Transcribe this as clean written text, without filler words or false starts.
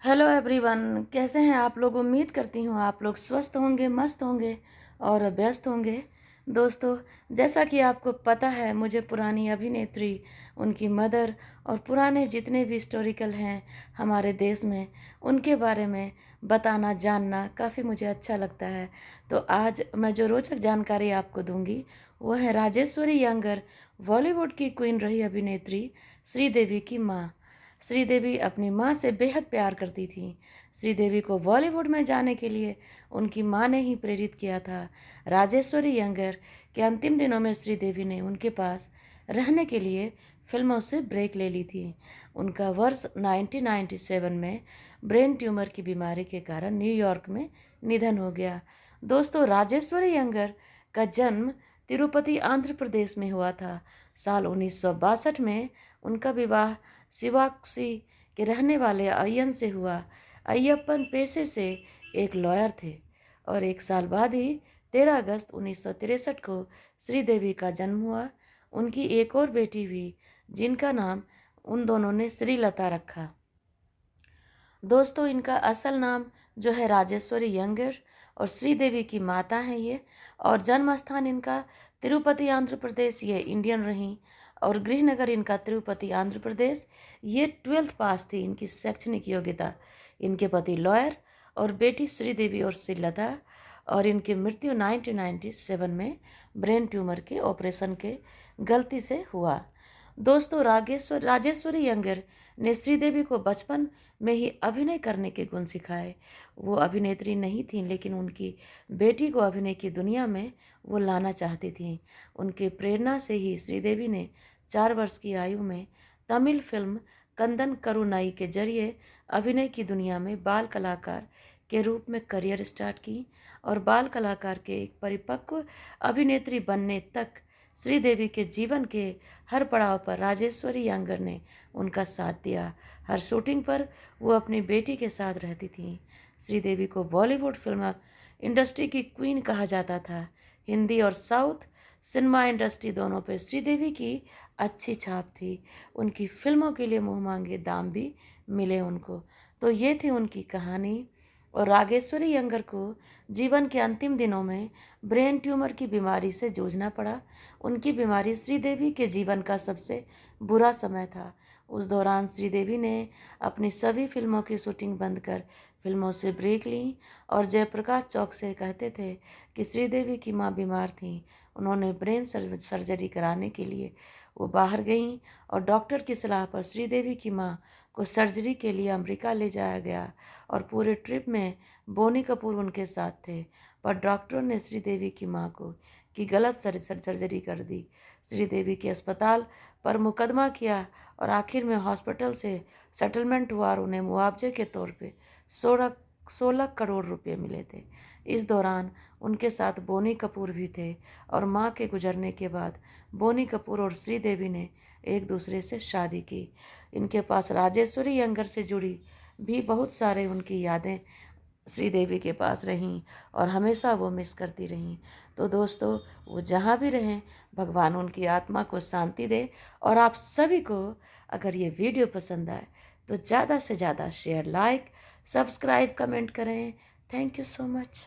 Hello everyone, कैसे हैं आप लोग। उम्मीद करती हूँ आप लोग स्वस्थ होंगे, मस्त होंगे और व्यस्त होंगे। दोस्तों, जैसा कि आपको पता है, मुझे पुरानी अभिनेत्री, उनकी मदर और पुराने जितने भी हिस्टोरिकल हैं हमारे देश में, उनके बारे में बताना जानना काफ़ी मुझे अच्छा लगता है। तो आज मैं जो रोचक जानकारी आपको दूंगी वो है राजेश्वरी यंगर, बॉलीवुड की क्वीन रही अभिनेत्री श्रीदेवी की माँ। श्रीदेवी अपनी माँ से बेहद प्यार करती थी। श्रीदेवी को बॉलीवुड में जाने के लिए उनकी माँ ने ही प्रेरित किया था। राजेश्वरी यंगर के अंतिम दिनों में श्रीदेवी ने उनके पास रहने के लिए फिल्मों से ब्रेक ले ली थी। उनका वर्ष 1997 में ब्रेन ट्यूमर की बीमारी के कारण न्यूयॉर्क में निधन हो गया। दोस्तों, राजेश्वरी यंगर का जन्म तिरुपति, आंध्र प्रदेश में हुआ था। साल 1962 में उनका विवाह शिवाक्सी के रहने वाले अय्यन से हुआ। अय्यप्पन पेशे से एक लॉयर थे और एक साल बाद ही 13 अगस्त 1963 को श्रीदेवी का जन्म हुआ। उनकी एक और बेटी हुई जिनका नाम उन दोनों ने श्रीलता रखा। दोस्तों, इनका असल नाम जो है राजेश्वरी यंगर और श्रीदेवी की माता हैं ये, और जन्म स्थान इनका तिरुपति, आंध्र प्रदेश, ये इंडियन रहीं, और गृहनगर इनका तिरुपति, आंध्र प्रदेश। ये 12th पास थी इनकी शैक्षणिक योग्यता। इनके पति लॉयर और बेटी श्रीदेवी और श्रीलता, और इनकी मृत्यु 1997 में ब्रेन ट्यूमर के ऑपरेशन के गलती से हुआ। दोस्तों, राजेश्वरी यंगर ने श्रीदेवी को बचपन में ही अभिनय करने के गुण सिखाए। वो अभिनेत्री नहीं थीं, लेकिन उनकी बेटी को अभिनय की दुनिया में वो लाना चाहती थीं। उनके प्रेरणा से ही श्रीदेवी ने 4 वर्ष की आयु में तमिल फिल्म कंदन करुनाई के जरिए अभिनय की दुनिया में बाल कलाकार के रूप में करियर स्टार्ट की, और बाल कलाकार के एक परिपक्व अभिनेत्री बनने तक श्रीदेवी के जीवन के हर पड़ाव पर राजेश्वरी यंगर ने उनका साथ दिया। हर शूटिंग पर वो अपनी बेटी के साथ रहती थीं। श्रीदेवी को बॉलीवुड फिल्म इंडस्ट्री की क्वीन कहा जाता था। हिंदी और साउथ सिनेमा इंडस्ट्री दोनों पे श्रीदेवी की अच्छी छाप थी। उनकी फिल्मों के लिए मुँह मांगे दाम भी मिले उनको। तो ये थी उनकी कहानी। और राजेश्वरी यंगर को जीवन के अंतिम दिनों में ब्रेन ट्यूमर की बीमारी से जूझना पड़ा। उनकी बीमारी श्रीदेवी के जीवन का सबसे बुरा समय था। उस दौरान श्रीदेवी ने अपनी सभी फिल्मों की शूटिंग बंद कर फिल्मों से ब्रेक ली, और जयप्रकाश चौक से कहते थे कि श्रीदेवी की मां बीमार थीं। उन्होंने ब्रेन सर्जरी कराने के लिए वो बाहर गईं, और डॉक्टर की सलाह पर श्रीदेवी की मां को सर्जरी के लिए अमेरिका ले जाया गया, और पूरे ट्रिप में बोनी कपूर उनके साथ थे। पर डॉक्टरों ने श्रीदेवी की मां को की गलत सर्जरी कर दी। श्रीदेवी के अस्पताल पर मुकदमा किया, और आखिर में हॉस्पिटल से सेटलमेंट हुआ और उन्हें मुआवजे के तौर पे 16 करोड़ रुपए मिले थे। इस दौरान उनके साथ बोनी कपूर भी थे, और मां के गुजरने के बाद बोनी कपूर और श्रीदेवी ने एक दूसरे से शादी की। इनके पास राजेश्वरी यंगर से जुड़ी भी बहुत सारे उनकी यादें श्रीदेवी के पास रहीं, और हमेशा वो मिस करती रहीं। तो दोस्तों, वो जहाँ भी रहें, भगवान उनकी आत्मा को शांति दे। और आप सभी को अगर ये वीडियो पसंद आए तो ज़्यादा से ज़्यादा शेयर, लाइक, सब्सक्राइब, कमेंट करें। Thank you so much.